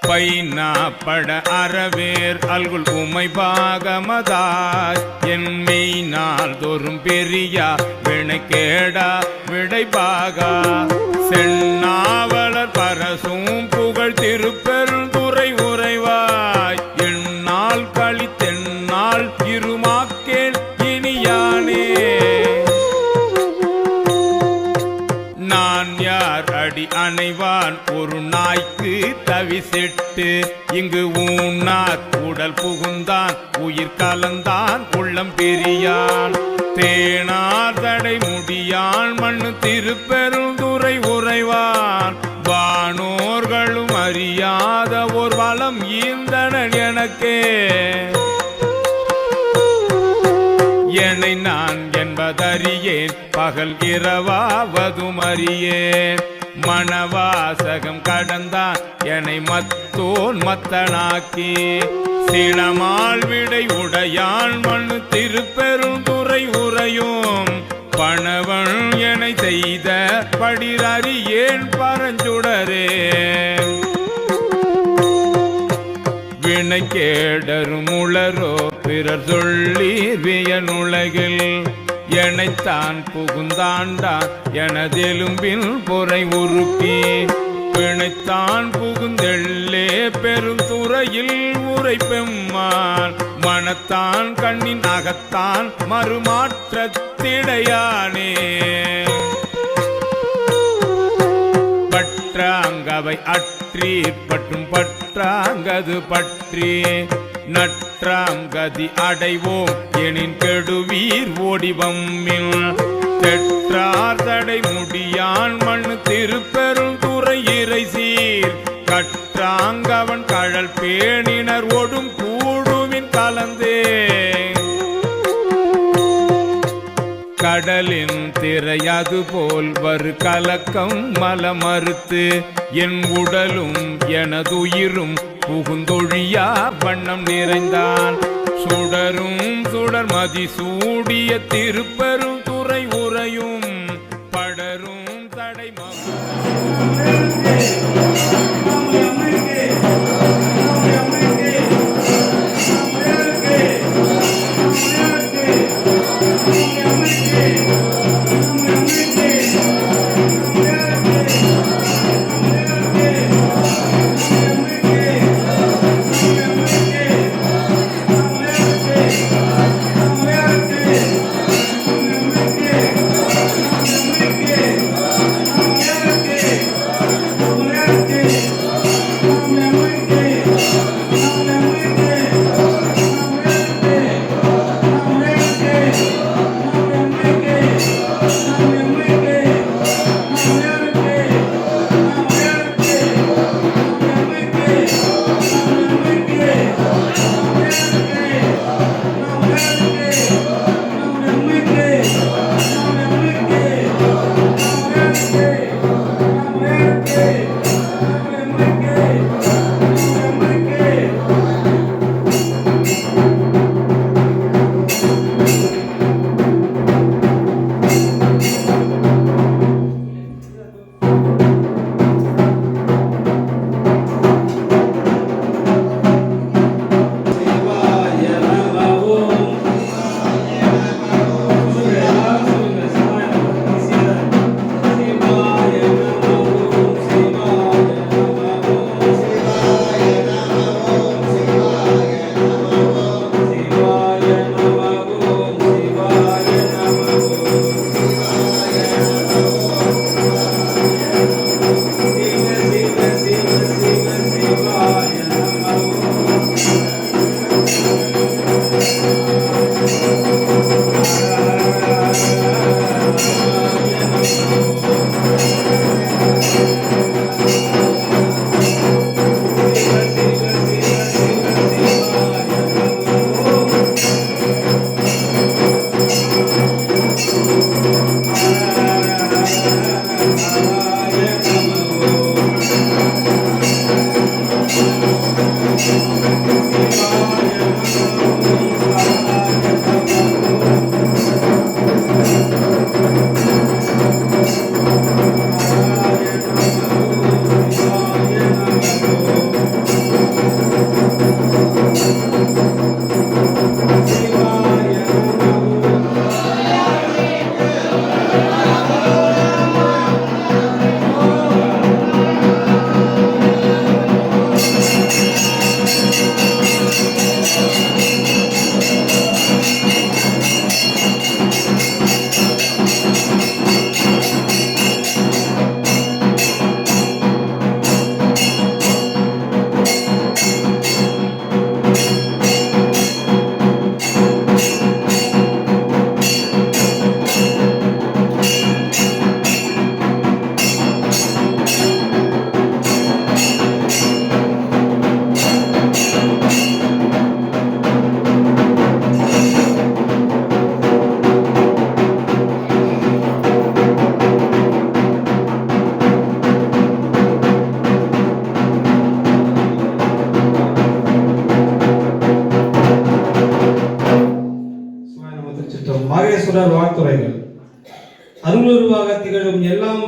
பைனாப்பட அறவேர் அல்குல் உமை பாகமதாய் என்மை நாள் தோறும் பெரியா வினைக்கேடா விடைபாகா சென்னாவலர் பரசும் புகழ் திருப்பெருந்துறை உறைவாய் என்னால் கழித்தென்னால் இருமாக்கேன் இனியானே நான் யார் அடி அணைவான் ஒரு நாய்க்கு தவிசிட்டு இங்கு ஊனார் உடல் புகுந்தான் உயிர் கலந்தான் உள்ளம் பெரியான் தேனார் தடை முடியான் மண்ணு திருப்பெருந்துறை உறைவான் வானோர்களும் அறியாத ஒரு வளம் ஈந்தனன் எனக்கே என்னை நான் என்பதறியேன் பகல் இரவாவதும் அறியேன் மணவாசகம் கடந்தான் என்னை மத்தோன் மத்தனாக்கி சினமால் விடை உடையான் மண்ணு திருப்பெருந்துறை உறையும் பணவன் என்னை செய்த படிரறியேன் பரஞ்சுடரே வினை கேடரும் உளரோ பிறர் சொல்லி வியனுலகில் எனைத்தான் புகுந்தாண்டான் எனதெலும்பின் பொறை உருக்கி பிணைத்தான் புகுந்தெள்ளே பெருந்துறையில் உரை பெம்மான் மனத்தான் கண்ணின் அகத்தான் மறுமாற்றத்திடையானே பற்றாங்கவை அற்றி பற்றும் பற்றாங்கது பற்றி நற்றாங்கதி அடைவோம் எனின் கெடுவீர் ஓடிவம்மில் தெற்றார் தடை முடியான் மண் திருப்பெருந்துறை இறை சீர் கற்றாங்கவன் கழல் பேணினர் ஒடும் கூடுவின் கலந்தே கடலின் திரையது போல் வரு கலக்கம் மலமறுத்து என் உடலும் எனதுயிரும் புகுந்தொழியா வண்ணம் நிறைந்தான் சுடரும் சுடர்மதி சூடிய திருப்பெருந்துறை உறையும் படரும் தடை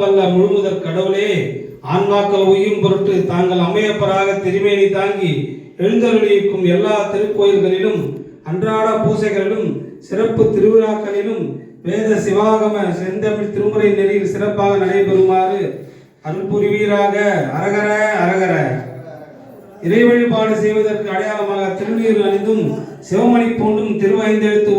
வல்ல முழுமுதற் கடவுளே, ஆன்மாக்கள் உய்யும் பொருட்டு தாங்கள் அமையப்பராக திருமேனி தாங்கி எழுந்தருளியிருக்கும் எல்லா திருக்கோயில்களிலும் அன்றாட பூசைகளிலும் சிறப்பு திருவிழாக்களிலும் வேத சிவாகம செந்தமிழ் திருமுறை நெறியில் சிறப்பாக நடைபெறுமாறு அருள் புரிவீராக. அரகர அரகர. இறை வழிபாடு செய்வதற்கு அடையாளமாக திருநீர் அணிந்தும் சிவமணி பூண்டும் திருவைந்தெழுத்து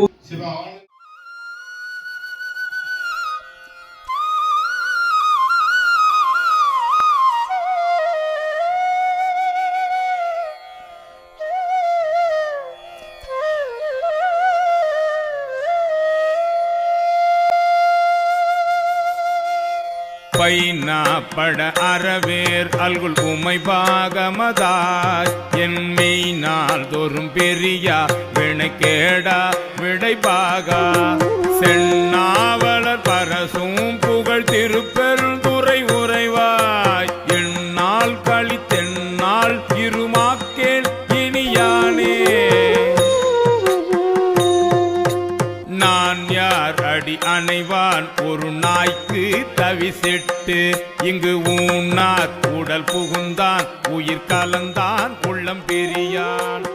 பைனா பட அறவேர் அல்குல் உமை பாகமதாய் என் மெய்நாள் தோறும் பெரியா வினைக்கேடா விடைபாகா சென்னாவலர் பரசும் புகழ் திருப்பெருந்துறை உறைவாய் எந்நாள் கழித்தெந்நாள் இருமாக்கேன் இனியானே. நான் யார் அடி அணைவான் ஒரு நாய்க்கு தவிசிட்டு இங்கு ஊனார் உடல் புகுந்தான் உயிர் கலந்தான் உள்ளம் பெரியான்.